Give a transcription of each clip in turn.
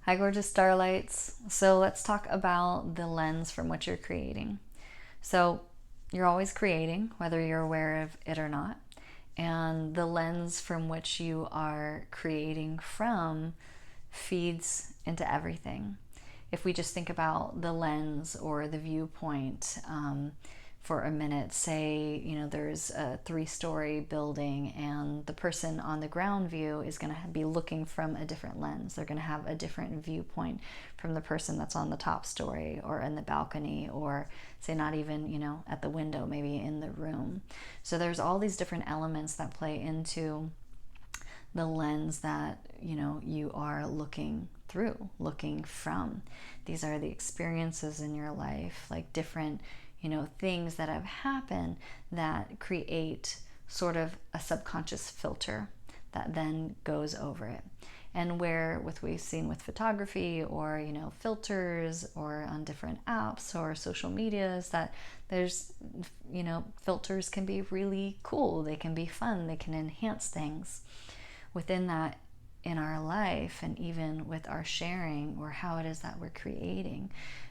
Hi, gorgeous starlights. So let's talk about the lens from which you're creating. So you're always creating, whether you're aware of it or not. And the lens from which you are creating from feeds into everything. If we just think about the lens or the viewpoint, for a minute, say, there's a 3-story building and the person on the ground view is going to be looking from a different lens. They're going to have a different viewpoint from the person that's on the top story or in the balcony, or say not even, at the window, maybe in the room. So there's all these different elements that play into the lens that you are looking through, looking from. These are the experiences in your life, like different things that have happened that create sort of a subconscious filter that then goes over it. And where with we've seen with photography or filters or on different apps or social medias, that there's filters can be really cool, they can be fun, they can enhance things within that in our life, and even with our sharing or how it is that we're creating.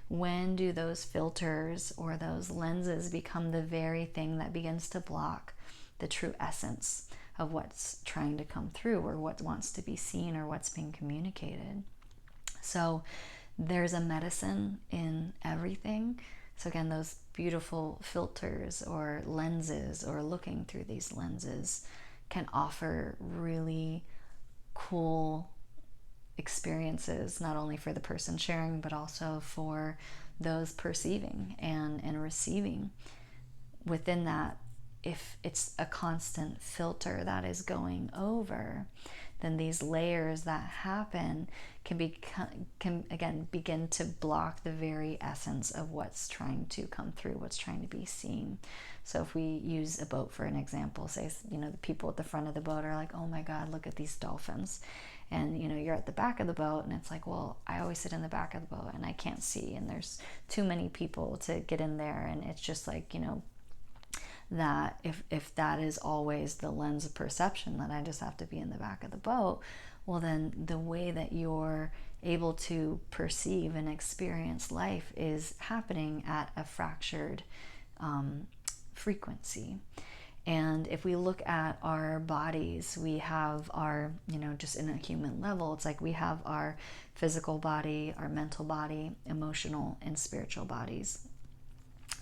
When do those filters or those lenses become the very thing that begins to block the true essence of what's trying to come through, or what wants to be seen, or what's being communicated? So there's a medicine in everything. So again, those beautiful filters or lenses, or looking through these lenses, can offer really cool experiences, not only for the person sharing, but also for those perceiving and receiving. Within that, if it's a constant filter that is going over, then these layers that happen can again begin to block the very essence of what's trying to come through, what's trying to be seen. So if we use a boat for an example, say the people at the front of the boat are like, oh my god, look at these dolphins, and you're at the back of the boat, and it's like, well, I always sit in the back of the boat and I can't see, and there's too many people to get in there, and it's just like, that if that is always the lens of perception, that I just have to be in the back of the boat, well, then the way that you're able to perceive and experience life is happening at a fractured frequency. And if we look at our bodies, we have our, just in a human level, it's like we have our physical body, our mental body, emotional and spiritual bodies.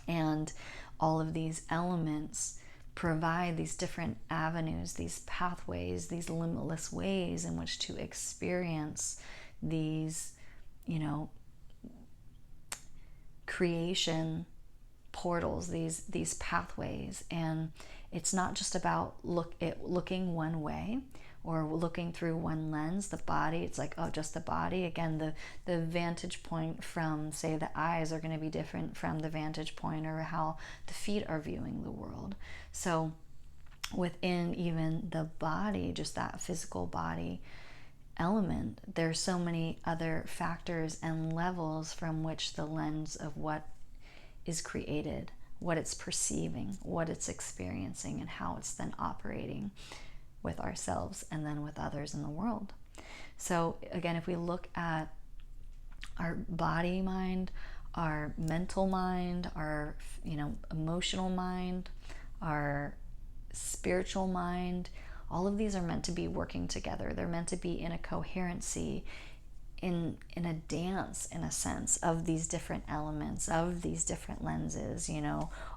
And all of these elements provide these different avenues, these pathways, these limitless ways in which to experience these, creation portals, these pathways. And it's not just about looking one way or looking through one lens. The body, it's like, oh, just the body. Again, the vantage point from, say, the eyes are going to be different from the vantage point or how the feet are viewing the world. So within even the body, just that physical body element, there's so many other factors and levels from which the lens of what is created, what it's perceiving, what it's experiencing, and how it's then operating with ourselves and then with others in the world. So again, if we look at our body mind, our mental mind, our emotional mind, our spiritual mind, all of these are meant to be working together. They're meant to be in a coherency, in a dance, in a sense, of these different elements, of these different lenses,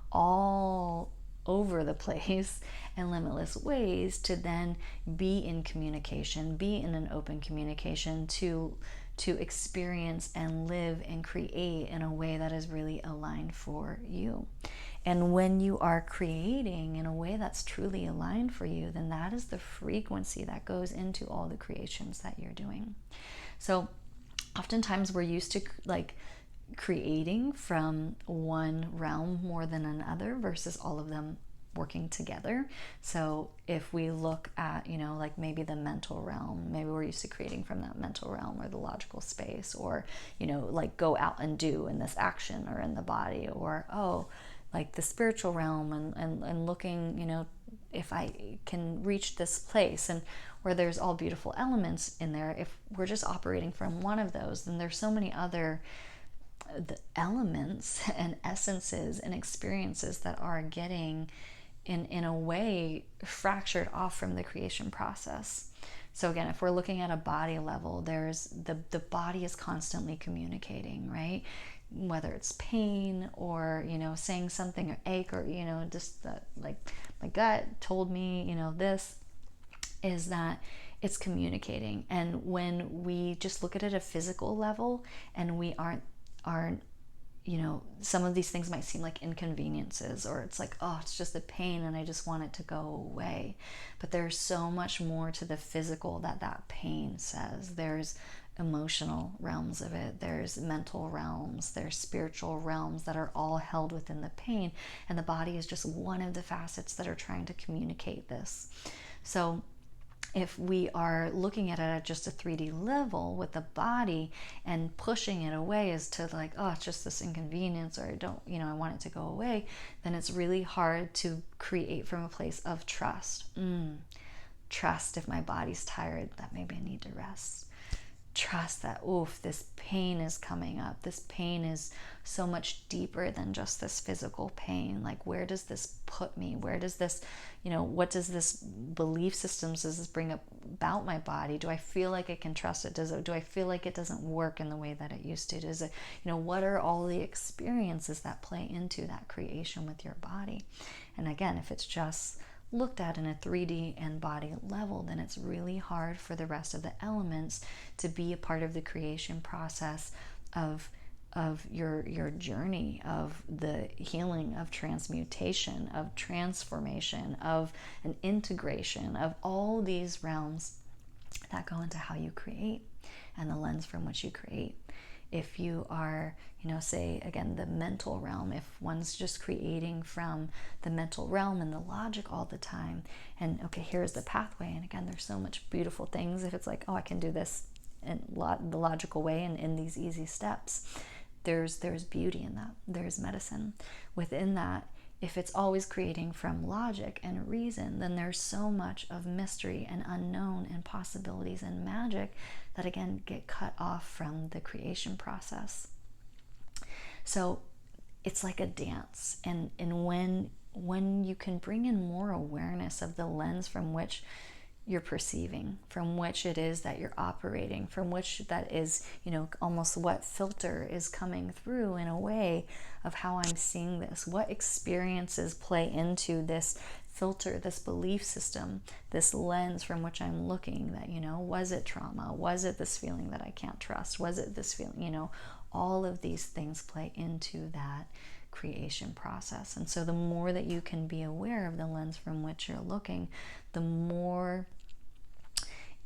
all over the place in limitless ways, to then be in communication, be in an open communication, to experience and live and create in a way that is really aligned for you. And when you are creating in a way that's truly aligned for you, then that is the frequency that goes into all the creations that you're doing. So oftentimes we're used to creating from one realm more than another versus all of them working together. So if we look at, like maybe the mental realm, maybe we're used to creating from that mental realm or the logical space, or, like go out and do in this action or in the body, or, oh, like the spiritual realm and looking, if I can reach this place. And or there's all beautiful elements in there. If we're just operating from one of those, then there's so many other the elements and essences and experiences that are getting in a way fractured off from the creation process. So again, if we're looking at a body level, there's the body is constantly communicating, right? Whether it's pain or, saying something, or ache, or, just like my gut told me, this is that it's communicating. And when we just look at it at a physical level and we aren't some of these things might seem like inconveniences, or it's like, oh, it's just the pain and I just want it to go away. But there's so much more to the physical that pain says. There's emotional realms of it, there's mental realms, there's spiritual realms that are all held within the pain, and the body is just one of the facets that are trying to communicate this. So if we are looking at it at just a 3D level with the body and pushing it away as to like, oh, it's just this inconvenience, or I don't, I want it to go away, then it's really hard to create from a place of trust. Trust if my body's tired, that maybe I need to rest. Trust that, oof, this pain is coming up. This pain is so much deeper than just this physical pain. Like, where does this put me? Where does this, what does this belief systems does this bring up about my body? Do I feel like I can trust it? Do I feel like it doesn't work in the way that it used to? Does it, what are all the experiences that play into that creation with your body? And again, if it's just looked at in a 3D and body level, then it's really hard for the rest of the elements to be a part of the creation process of your journey, of the healing, of transmutation, of transformation, of an integration of all these realms that go into how you create and the lens from which you create. If you are, say again, the mental realm, if one's just creating from the mental realm and the logic all the time, and okay, here's the pathway, and again, there's so much beautiful things. If it's like, oh, I can do this in the logical way and in these easy steps, there's beauty in that. There's medicine within that. If it's always creating from logic and reason, then there's so much of mystery and unknown and possibilities and magic that again get cut off from the creation process. So it's like a dance, and when you can bring in more awareness of the lens from which you're perceiving, from which it is that you're operating, from which that is, almost what filter is coming through in a way of how I'm seeing this, what experiences play into this filter, this belief system, this lens from which I'm looking, that, was it trauma? Was it this feeling that I can't trust? Was it this feeling, all of these things play into that creation process. And so the more that you can be aware of the lens from which you're looking, the more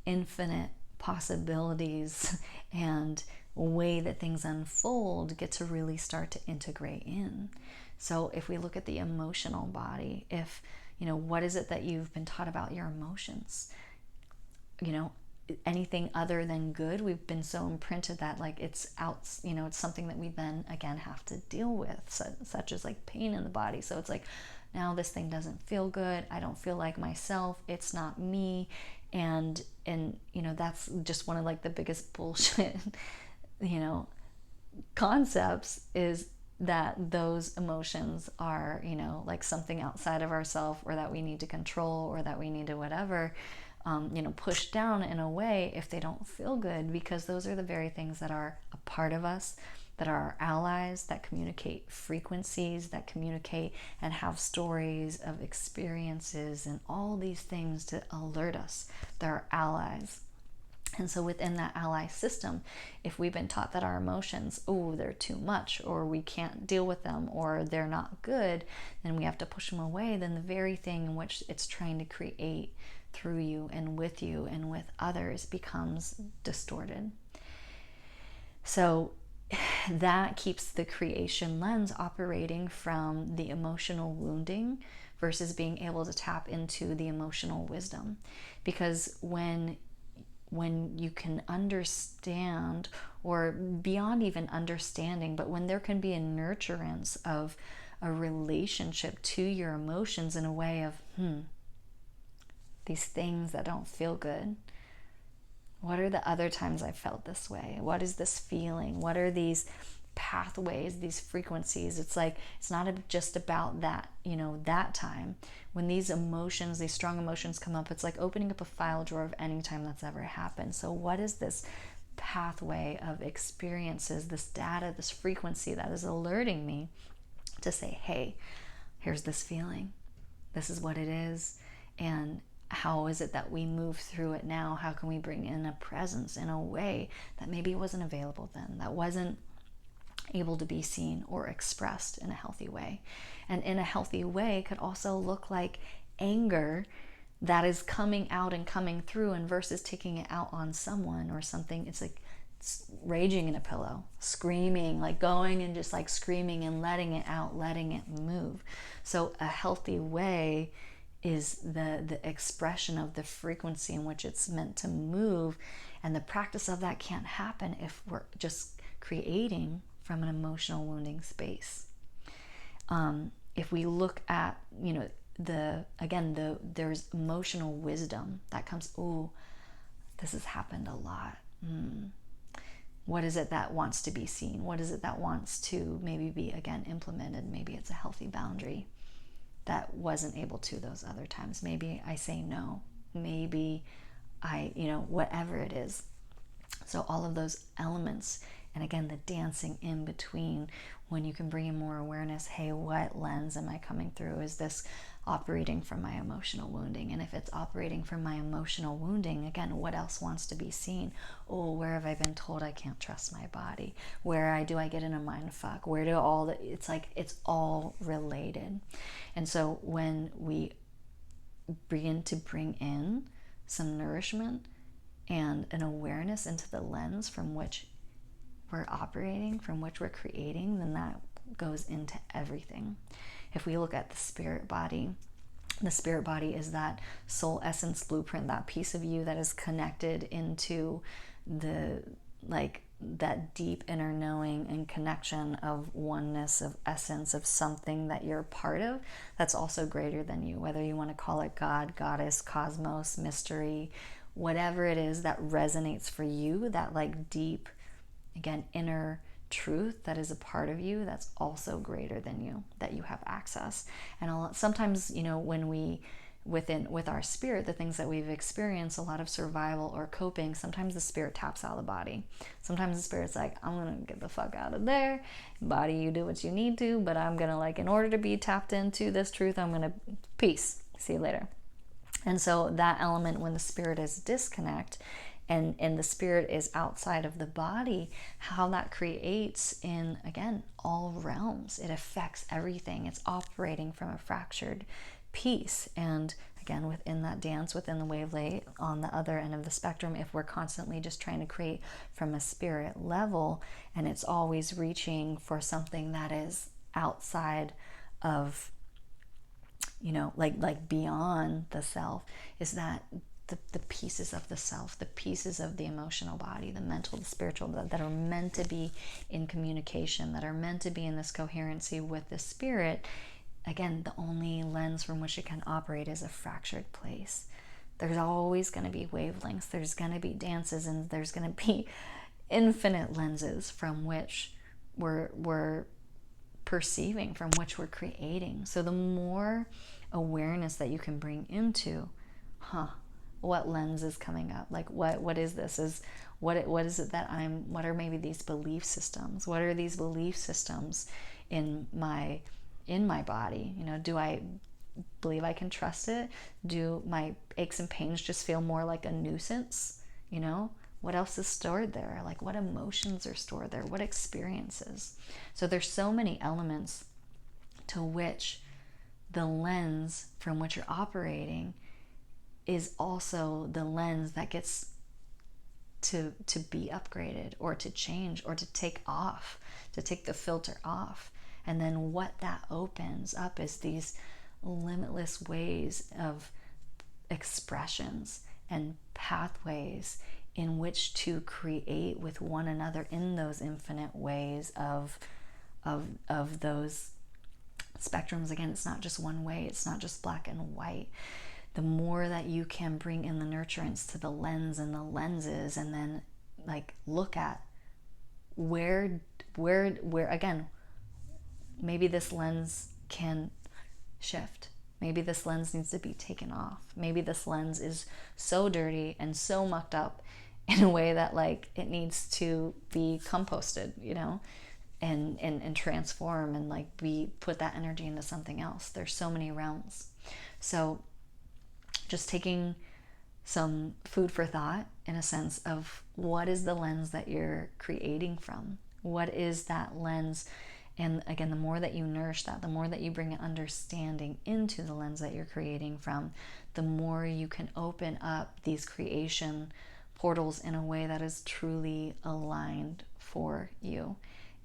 infinite possibilities and way that things unfold get to really start to integrate in. So if we look at the emotional body, if, what is it that you've been taught about your emotions? Anything other than good, we've been so imprinted that like it's out, it's something that we then again have to deal with, such as like pain in the body. So it's like, now this thing doesn't feel good, I don't feel like myself, it's not me. And that's just one of like the biggest bullshit concepts, is that those emotions are like something outside of ourselves, or that we need to control, or that we need to whatever, push down in a way if they don't feel good, because those are the very things that are a part of us, that are our allies, that communicate frequencies, that communicate and have stories of experiences and all these things to alert us. They're our allies. And so within that ally system, if we've been taught that our emotions, they're too much, or we can't deal with them, or they're not good, then we have to push them away, then the very thing in which it's trying to create through you and with others becomes distorted. So that keeps the creation lens operating from the emotional wounding versus being able to tap into the emotional wisdom. Because when you can understand, or beyond even understanding, but when there can be a nurturance of a relationship to your emotions in a way of, these things that don't feel good? What are the other times I've felt this way? What is this feeling? What are these pathways, these frequencies? It's like, it's not just about that, that time. When these emotions, these strong emotions come up, it's like opening up a file drawer of any time that's ever happened. So what is this pathway of experiences, this data, this frequency that is alerting me to say, hey, here's this feeling. This is what it is. And how is it that we move through it now? How can we bring in a presence in a way that maybe wasn't available then, that wasn't able to be seen or expressed in a healthy way? And in a healthy way could also look like anger that is coming out and coming through, and versus taking it out on someone or something, it's like raging in a pillow, screaming, like going and just like screaming and letting it out, letting it move. So a healthy way is the expression of the frequency in which it's meant to move. And the practice of that can't happen if we're just creating from an emotional wounding space. If we look at, there's emotional wisdom that comes, oh, this has happened a lot. What is it that wants to be seen? What is it that wants to maybe be, again, implemented? Maybe it's a healthy boundary that wasn't able to those other times. Maybe I say no. Maybe I, whatever it is. So all of those elements, and again, the dancing in between, when you can bring in more awareness, hey, what lens am I coming through? Is this operating from my emotional wounding? And if it's operating from my emotional wounding, again, what else wants to be seen? Oh, where have I been told I can't trust my body? Where do I get in a mind fuck? Where do it's like, it's all related. And so when we begin to bring in some nourishment and an awareness into the lens from which we're operating, from which we're creating, then that goes into everything. If we look at the spirit body is that soul essence blueprint, that piece of you that is connected into the, like, that deep inner knowing and connection of oneness, of essence, of something that you're part of that's also greater than you, whether you want to call it God, goddess, cosmos, mystery, whatever it is that resonates for you, that like deep, again, inner truth that is a part of you that's also greater than you, that you have access. And sometimes, when we with our spirit, the things that we've experienced, a lot of survival or coping, sometimes the spirit taps out of the body. Sometimes the spirit's like, I'm gonna get the fuck out of there, body, you do what you need to, but I'm gonna, like, in order to be tapped into this truth, I'm gonna, peace, see you later. And so that element, when the spirit is disconnect and the spirit is outside of the body, how that creates in, again, all realms. It affects everything. It's operating from a fractured piece. And again, within that dance, within the wavelength, on the other end of the spectrum, if we're constantly just trying to create from a spirit level, and it's always reaching for something that is outside of, like beyond the self, is that the pieces of the self, the pieces of the emotional body, the mental, the spiritual, that are meant to be in communication, that are meant to be in this coherency with the spirit, again, the only lens from which it can operate is a fractured place. There's always going to be wavelengths, there's going to be dances, and there's going to be infinite lenses from which we're perceiving, from which we're creating. So the more awareness that you can bring into, what lens is coming up? Like, what is this? What is it that what are maybe these belief systems? What are these belief systems in my body? Do I believe I can trust it? Do my aches and pains just feel more like a nuisance? What else is stored there? Like, what emotions are stored there? What experiences? So there's so many elements to which the lens from which you're operating is also the lens that gets to be upgraded, or to change, or to take off, to take the filter off. And then what that opens up is these limitless ways of expressions and pathways in which to create with one another in those infinite ways of those spectrums. Again, it's not just one way, it's not just black and white. the more that you can bring in the nurturance to the lens and the lenses, and then like look at where again, maybe this lens can shift. Maybe this lens needs to be taken off. Maybe this lens is so dirty and so mucked up in a way that like it needs to be composted, you know, and transform and like put that energy into something else. There's so many realms. So just taking some food for thought in a sense of what is the lens that you're creating from? What is that lens? And again, the more that you nourish that, the more that you bring an understanding into the lens that you're creating from, the more you can open up these creation portals in a way that is truly aligned for you.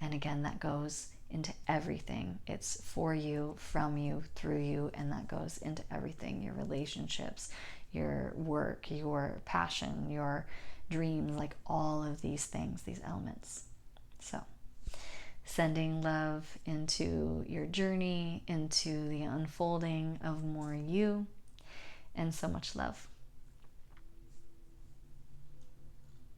And again, that goes into everything. It's for you, from you, through you, and that goes into everything, your relationships, your work, your passion, your dreams, like all of these things, these elements. So sending love into your journey, into the unfolding of more you, and so much love.